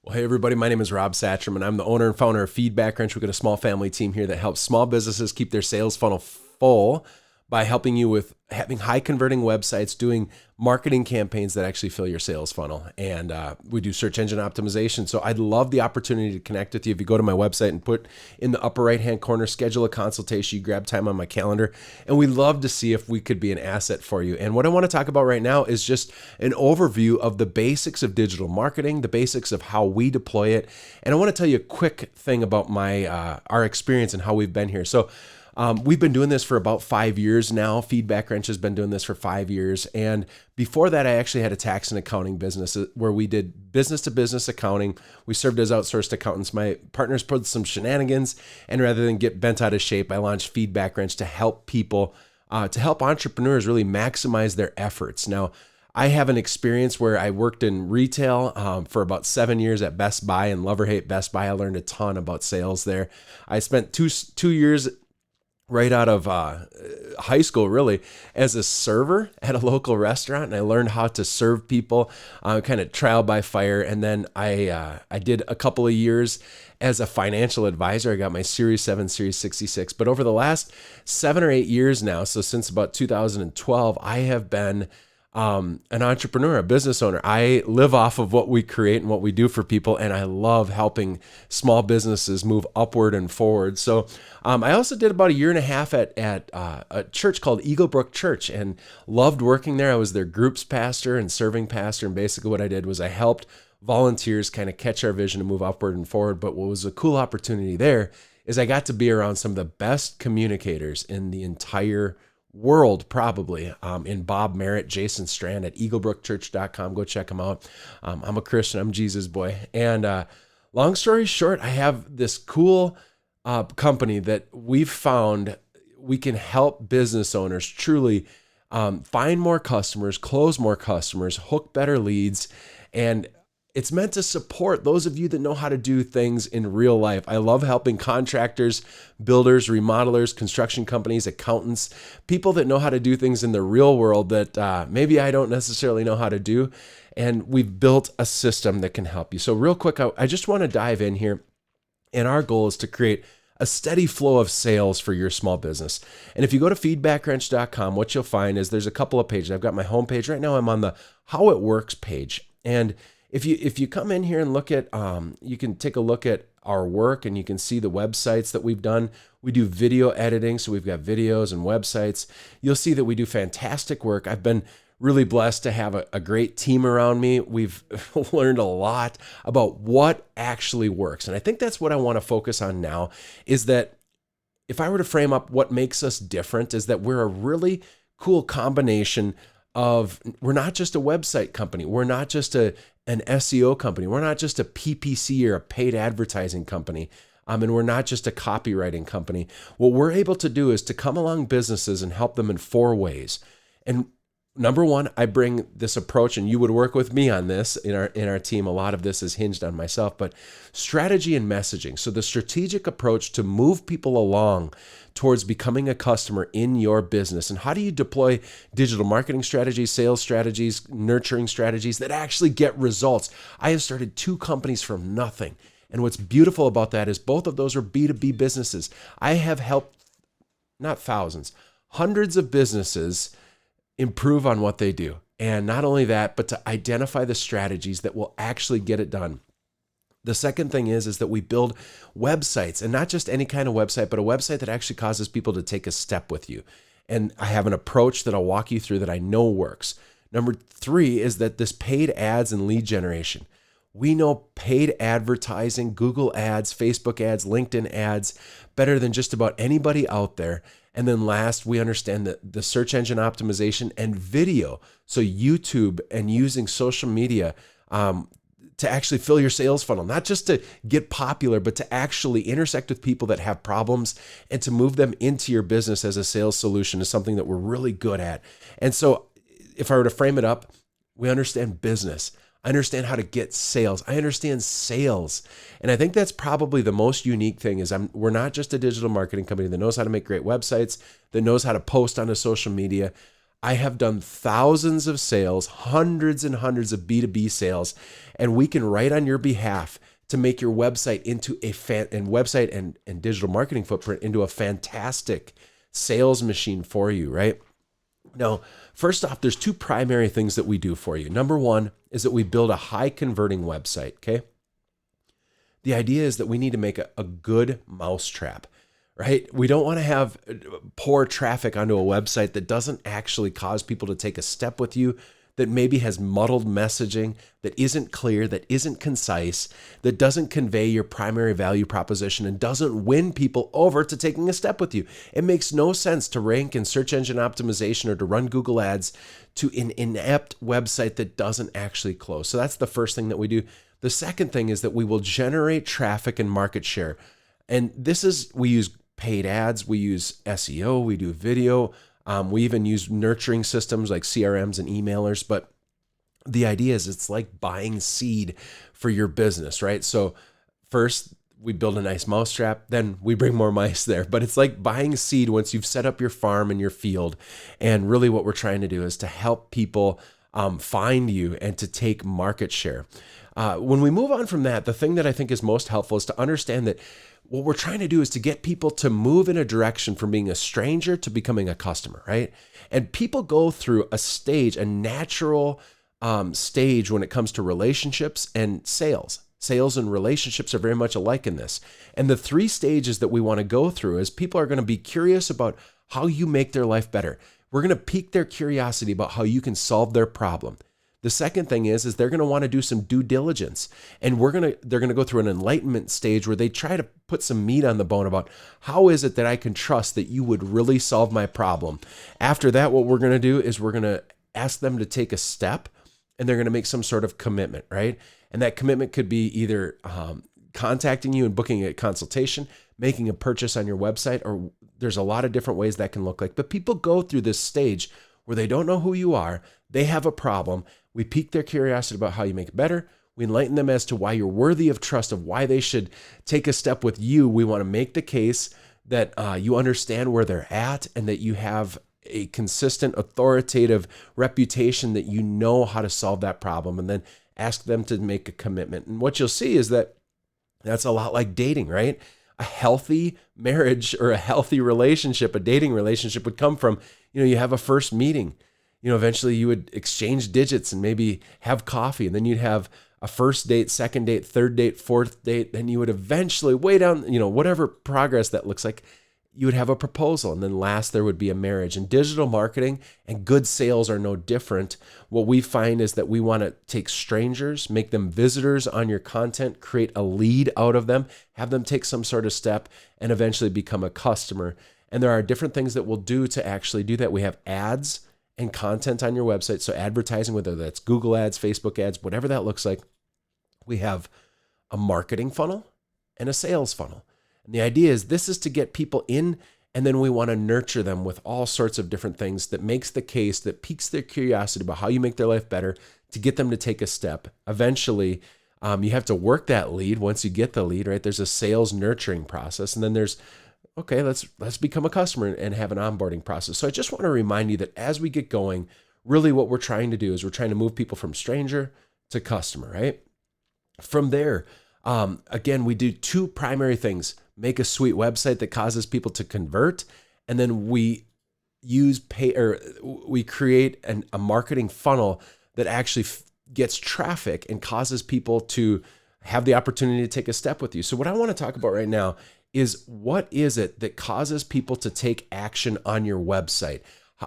Well, hey everybody, my name is Rob Satcham and I'm the owner and founder of Feedbackwrench. We've got a small family team here that helps small businesses keep their sales funnel full by helping you with having high converting websites, doing marketing campaigns that actually fill your sales funnel. And we do search engine optimization. So I'd love the opportunity to connect with you. If you go to my website and put in the upper right-hand corner, schedule a consultation, you grab time on my calendar, and we'd love to see if we could be an asset for you. And what I want to talk about right now is just an overview of the basics of digital marketing, the basics of how we deploy it. And I want to tell you a quick thing about our experience and how we've been here. So we've been doing this for about 5 years now. Feedbackwrench has been doing this for 5 years. And before that, I actually had a tax and accounting business where we did business to business accounting. We served as outsourced accountants. My partners put some shenanigans, and rather than get bent out of shape, I launched Feedbackwrench to help people, to help entrepreneurs really maximize their efforts. Now, I have an experience where I worked in retail for about 7 years at Best Buy and love or hate Best Buy. I learned a ton about sales there. I spent two years right out of high school, really, as a server at a local restaurant, and I learned how to serve people, kind of trial by fire. And then I did a couple of years as a financial advisor. I got my Series 7, Series 66. But over the last 7 or 8 years now, so since about 2012, I have been an entrepreneur, a business owner. I live off of what we create and what we do for people, and I love helping small businesses move upward and forward. So I also did about 1.5 years at a church called Eaglebrook Church and loved working there. I was their groups pastor and serving pastor, and basically what I did was I helped volunteers kind of catch our vision and move upward and forward. But what was a cool opportunity there is I got to be around some of the best communicators in the entire world, probably, in Bob Merritt, Jason Strand at eaglebrookchurch.com. Go check them out. I'm a Christian. I'm Jesus boy. And long story short, I have this cool company that we've found we can help business owners truly find more customers, close more customers, hook better leads, and it's meant to support those of you that know how to do things in real life. I love helping contractors, builders, remodelers, construction companies, accountants, people that know how to do things in the real world that maybe I don't necessarily know how to do. And we've built a system that can help you. So real quick, I just want to dive in here. And our goal is to create a steady flow of sales for your small business. And if you go to feedbackwrench.com, what you'll find is there's a couple of pages. I've got my homepage. Right now I'm on the How It Works page. And if you come in here and look at, you can take a look at our work and you can see the websites that we've done. We do video editing, so we've got videos and websites. You'll see that we do fantastic work. I've been really blessed to have a great team around me. We've learned a lot about what actually works. And I think that's what I want to focus on now, is that if I were to frame up what makes us different, is that we're a really cool combination of, we're not just a website company. We're not just an SEO company. We're not just a PPC or a paid advertising company. And we're not just a copywriting company. What we're able to do is to come along businesses and help them in 4 ways. And number one, I bring this approach, and you would work with me on this in our team. A lot of this is hinged on myself, but strategy and messaging. So the strategic approach to move people along towards becoming a customer in your business. And how do you deploy digital marketing strategies, sales strategies, nurturing strategies that actually get results? I have started 2 companies from nothing. And what's beautiful about that is both of those are B2B businesses. I have helped, not thousands, hundreds of businesses improve on what they do. And not only that, but to identify the strategies that will actually get it done. The second thing is that we build websites, and not just any kind of website, but a website that actually causes people to take a step with you. And I have an approach that I'll walk you through that I know works. Number 3 is that this paid ads and lead generation. We know paid advertising, Google ads, Facebook ads, LinkedIn ads, better than just about anybody out there. And then last, we understand that the search engine optimization and video. So YouTube and using social media to actually fill your sales funnel, not just to get popular, but to actually intersect with people that have problems and to move them into your business as a sales solution is something that we're really good at. And so if I were to frame it up, we understand business. I understand how to get sales. I understand sales. And I think that's probably the most unique thing is we're not just a digital marketing company that knows how to make great websites, that knows how to post onto social media. I have done thousands of sales, hundreds and hundreds of B2B sales, and we can write on your behalf to make your website into website and digital marketing footprint into a fantastic sales machine for you, right? Now, first off, there's two primary things that we do for you. Number one is that we build a high converting website, okay? The idea is that we need to make a good mousetrap, right? We don't want to have poor traffic onto a website that doesn't actually cause people to take a step with you, that maybe has muddled messaging, that isn't clear, that isn't concise, that doesn't convey your primary value proposition and doesn't win people over to taking a step with you. It makes no sense to rank in search engine optimization or to run Google ads to an inept website that doesn't actually close. So that's the first thing that we do. The second thing is that we will generate traffic and market share. And we use paid ads, we use SEO, we do video, we even use nurturing systems like CRMs and emailers. But the idea is it's like buying seed for your business, right? So first we build a nice mousetrap, then we bring more mice there. But it's like buying seed once you've set up your farm and your field. And really what we're trying to do is to help people find you and to take market share. When we move on from that, the thing that I think is most helpful is to understand that what we're trying to do is to get people to move in a direction from being a stranger to becoming a customer, right? And people go through a natural stage when it comes to relationships and sales. Sales and relationships are very much alike in this. And the three stages that we want to go through is people are going to be curious about how you make their life better. We're going to pique their curiosity about how you can solve their problem. The second thing is they're going to want to do some due diligence, and they're going to go through an enlightenment stage where they try to put some meat on the bone about how is it that I can trust that you would really solve my problem. After that, what we're going to do is we're going to ask them to take a step, and they're going to make some sort of commitment, right? And that commitment could be either contacting you and booking a consultation, making a purchase on your website, or there's a lot of different ways that can look like. But people go through this stage where they don't know who you are, they have a problem. We pique their curiosity about how you make it better. We enlighten them as to why you're worthy of trust, of why they should take a step with you. We want to make the case that you understand where they're at and that you have a consistent, authoritative reputation that you know how to solve that problem, and then ask them to make a commitment. And what you'll see is that that's a lot like dating, right? A healthy marriage or a healthy relationship, a dating relationship would come from, you have a first meeting. Eventually you would exchange digits and maybe have coffee, and then you'd have a first date, second date, third date, fourth date. Then you would eventually way down, whatever progress that looks like, you would have a proposal. And then last, there would be a marriage. And digital marketing and good sales are no different. What we find is that we want to take strangers, make them visitors on your content, create a lead out of them, have them take some sort of step, and eventually become a customer. And there are different things that we'll do to actually do that. We have ads and content on your website. So advertising, whether that's Google ads, Facebook ads, whatever that looks like. We have a marketing funnel and a sales funnel. And the idea is this is to get people in, and then we want to nurture them with all sorts of different things that makes the case, that piques their curiosity about how you make their life better, to get them to take a step. Eventually, you have to work that lead. Once you get the lead, right, there's a sales nurturing process. And then there's, okay, let's become a customer and have an onboarding process. So I just want to remind you that as we get going, really what we're trying to do is we're trying to move people from stranger to customer, right? From there, again, we do two primary things: make a sweet website that causes people to convert, and then we create a marketing funnel that actually gets traffic and causes people to have the opportunity to take a step with you. So what I want to talk about right now is what is it that causes people to take action on your website?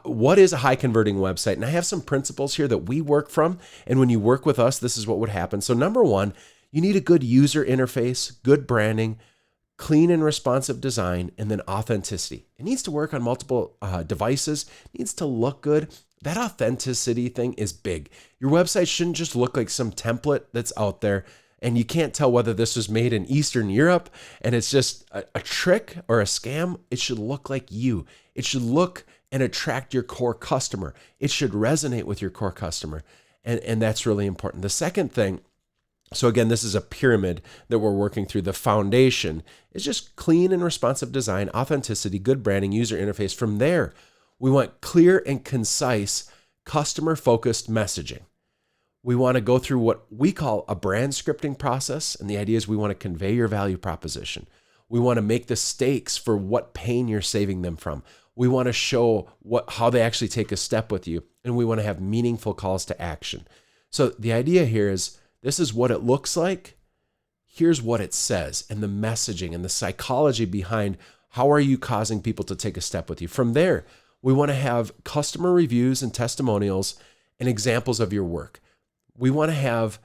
What is a high converting website? And I have some principles here that we work from. And when you work with us, this is what would happen. So number one, you need a good user interface, good branding, clean and responsive design, and then authenticity. It needs to work on multiple devices. It needs to look good. That authenticity thing is big. Your website shouldn't just look like some template that's out there, and you can't tell whether this was made in Eastern Europe and it's just a trick or a scam. It should look like you. It should look and attract your core customer. It should resonate with your core customer. And that's really important. The second thing, so again, this is a pyramid that we're working through. The foundation is just clean and responsive design, authenticity, good branding, user interface. From there, We want clear and concise, customer-focused messaging. We want to go through what we call a brand scripting process. And the idea is we want to convey your value proposition. We want to make the stakes for what pain you're saving them from. We want to show how they actually take a step with you. And we want to have meaningful calls to action. So the idea here is this is what it looks like. Here's what it says, and the messaging and the psychology behind how are you causing people to take a step with you. From there, we want to have customer reviews and testimonials and examples of your work. We want to have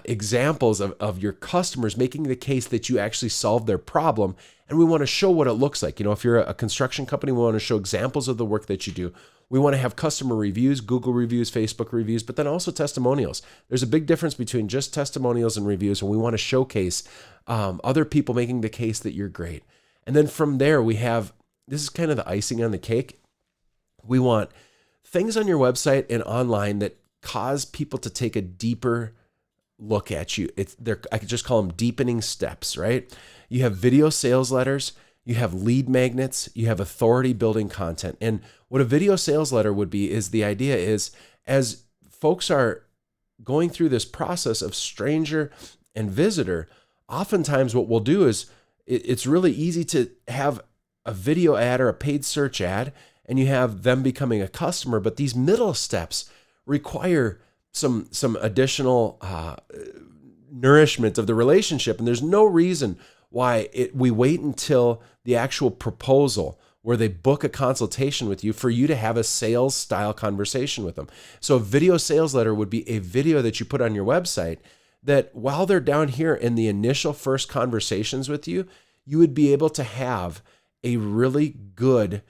examples of your customers making the case that you actually solved their problem, and we want to show what it looks like. If you're a construction company, we want to show examples of the work that you do. We want to have customer reviews, Google reviews, Facebook reviews, but then also testimonials. There's a big difference between just testimonials and reviews, and we want to showcase other people making the case that you're great. And then from there, this is kind of the icing on the cake. We want things on your website and online that cause people to take a deeper look at you. I could just call them deepening steps, right? You have video sales letters, you have lead magnets, you have authority building content. And what a video sales letter would be is the idea is as folks are going through this process of stranger and visitor, oftentimes what we'll do is it's really easy to have a video ad or a paid search ad and you have them becoming a customer, but these middle steps require some additional nourishment of the relationship. And there's no reason why we wait until the actual proposal where they book a consultation with you for you to have a sales style conversation with them. So a video sales letter would be a video that you put on your website that while they're down here in the initial first conversations with you, you would be able to have a really good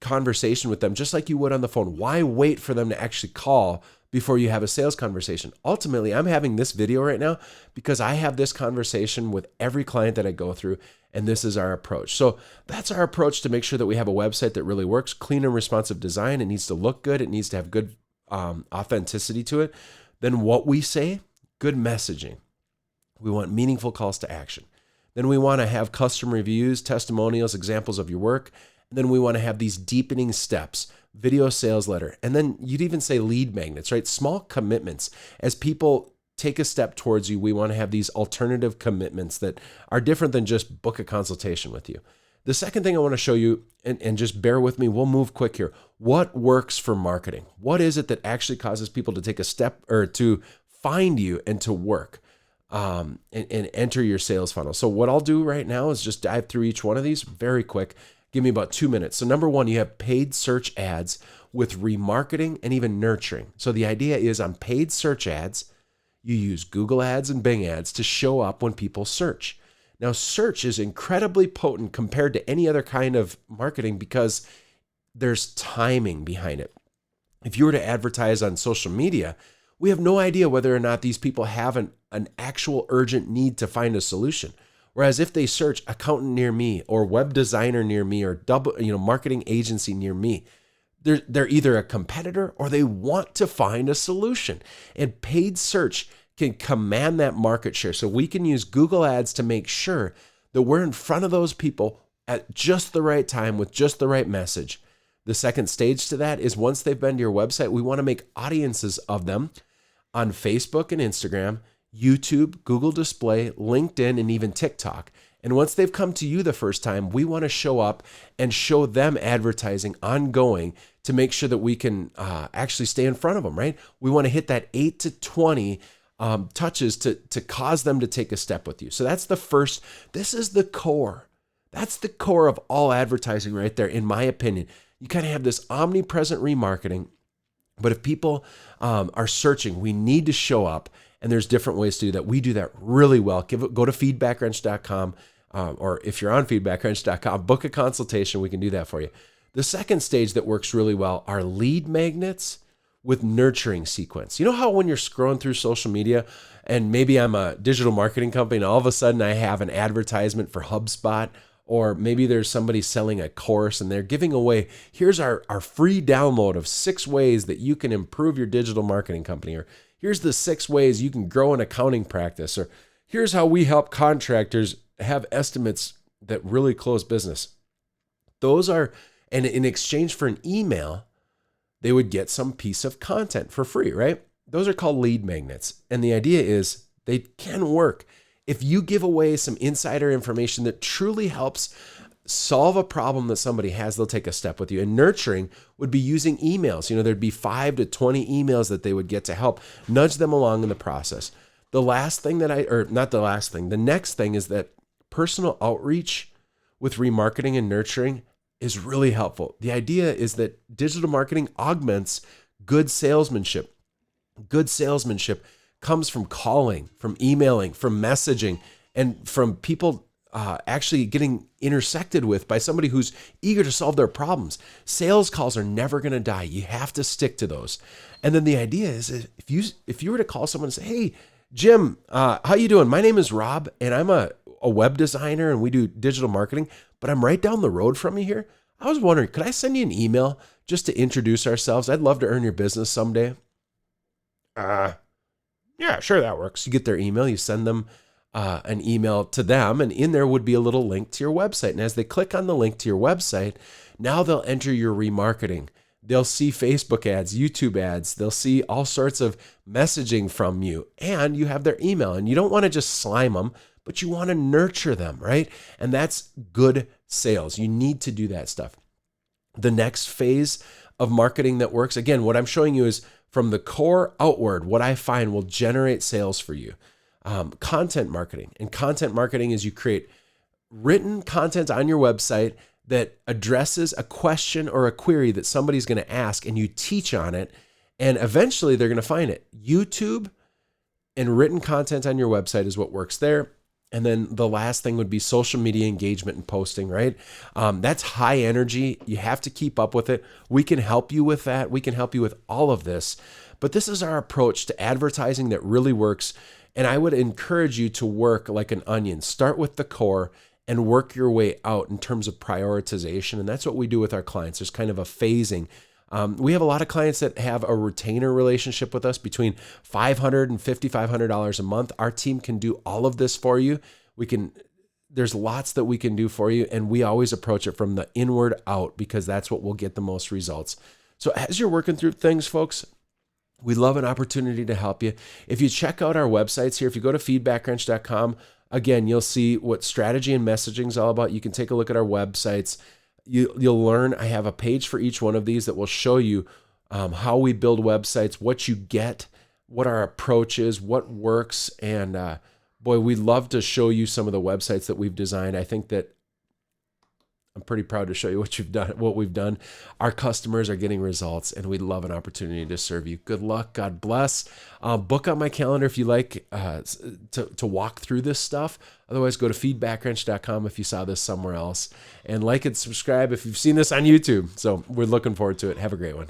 conversation with them, just like you would on the phone. Why wait for them to actually call before you have a sales conversation? Ultimately, I'm having this video right now because I have this conversation with every client that I go through, and this is our approach. So that's our approach to make sure that we have a website that really works, clean and responsive design. It needs to look good. It needs to have good authenticity to it. Then what we say, good messaging. We want meaningful calls to action. Then we want to have custom reviews, testimonials, examples of your work. And then we want to have these deepening steps, video sales letter. And then you'd even say lead magnets, right? Small commitments. As people take a step towards you, we want to have these alternative commitments that are different than just book a consultation with you. The second thing I want to show you, and just bear with me, we'll move quick here. What works for marketing? What is it that actually causes people to take a step or to find you and to work and enter your sales funnel? So what I'll do right now is just dive through each one of these very quick. Give me about 2 minutes. So number one, you have paid search ads with remarketing and even nurturing. So the idea is on paid search ads, you use Google ads and Bing ads to show up when people search. Now, search is incredibly potent compared to any other kind of marketing because there's timing behind it. If you were to advertise on social media, we have no idea whether or not these people have an actual urgent need to find a solution. Whereas if they search accountant near me or web designer near me or marketing agency near me, they're either a competitor or they want to find a solution. And paid search can command that market share. So we can use Google ads to make sure that we're in front of those people at just the right time with just the right message. The second stage to that is once they've been to your website, we want to make audiences of them on Facebook and Instagram, YouTube, Google Display, LinkedIn, and even TikTok. And once they've come to you the first time, we want to show up and show them advertising ongoing to make sure that we can actually stay in front of them, right? We want to hit that 8 to 20 touches to cause them to take a step with you. So that's the first. This is the core. That's the core of all advertising right there, in my opinion. You kind of have this omnipresent remarketing, but if people are searching, we need to show up. And there's different ways to do that. We do that really well. Go to feedbackwrench.com, or if you're on feedbackwrench.com, book a consultation. We can do that for you. The second stage that works really well are lead magnets with nurturing sequence. You know how when you're scrolling through social media, and maybe I'm a digital marketing company, and all of a sudden I have an advertisement for HubSpot, or maybe there's somebody selling a course and they're giving away, here's our free download of 6 ways that you can improve your digital marketing company, or here's the 6 ways you can grow an accounting practice, or here's how we help contractors have estimates that really close business. Those are And in exchange for an email, they would get some piece of content for free, right? Those are called lead magnets. And the idea is they can work. If you give away some insider information that truly helps solve a problem that somebody has, they'll take a step with you. And nurturing would be using emails. There'd be 5 to 20 emails that they would get to help nudge them along in the process. The next thing is that personal outreach with remarketing and nurturing is really helpful. The idea is that digital marketing augments good salesmanship. Good salesmanship comes from calling, from emailing, from messaging, and from people actually getting intersected with by somebody who's eager to solve their problems. Sales calls are never going to die. You have to stick to those. And then the idea is if you were to call someone and say, hey, Jim, how you doing? My name is Rob, and I'm a web designer, and we do digital marketing, but I'm right down the road from you here. I was wondering, could I send you an email just to introduce ourselves? I'd love to earn your business someday. Yeah, sure, that works. You get their email, you send them an email to them, and in there would be a little link to your website. And as they click on the link to your website, now they'll enter your remarketing. They'll see Facebook ads, YouTube ads. They'll see all sorts of messaging from you, and you have their email. And you don't want to just slime them, but you want to nurture them, right? And that's good sales. You need to do that stuff. The next phase of marketing that works, again, what I'm showing you is from the core outward, what I find will generate sales for you. Content marketing. And content marketing is you create written content on your website that addresses a question or a query that somebody's going to ask, and you teach on it, and eventually they're going to find it. YouTube and written content on your website is what works there. And then the last thing would be social media engagement and posting, right? That's high energy. You have to keep up with it. We can help you with that. We can help you with all of this. But this is our approach to advertising that really works. And I would encourage you to work like an onion. Start with the core and work your way out in terms of prioritization. And that's what we do with our clients. There's kind of a phasing. We have a lot of clients that have a retainer relationship with us between $500 and $5,500 a month. Our team can do all of this for you. There's lots that we can do for you, and we always approach it from the inward out because that's what will get the most results. So as you're working through things, folks, we love an opportunity to help you. If you check out our websites here, if you go to feedbackwrench.com, again, you'll see what strategy and messaging is all about. You can take a look at our websites. You'll learn. I have a page for each one of these that will show you how we build websites, what you get, what our approach is, what works. And boy, we'd love to show you some of the websites that we've designed. I think that I'm pretty proud to show you what we've done. Our customers are getting results, and we'd love an opportunity to serve you. Good luck. God bless. Book on my calendar if you like to walk through this stuff. Otherwise, go to feedbackwrench.com if you saw this somewhere else. And like and subscribe if you've seen this on YouTube. So we're looking forward to it. Have a great one.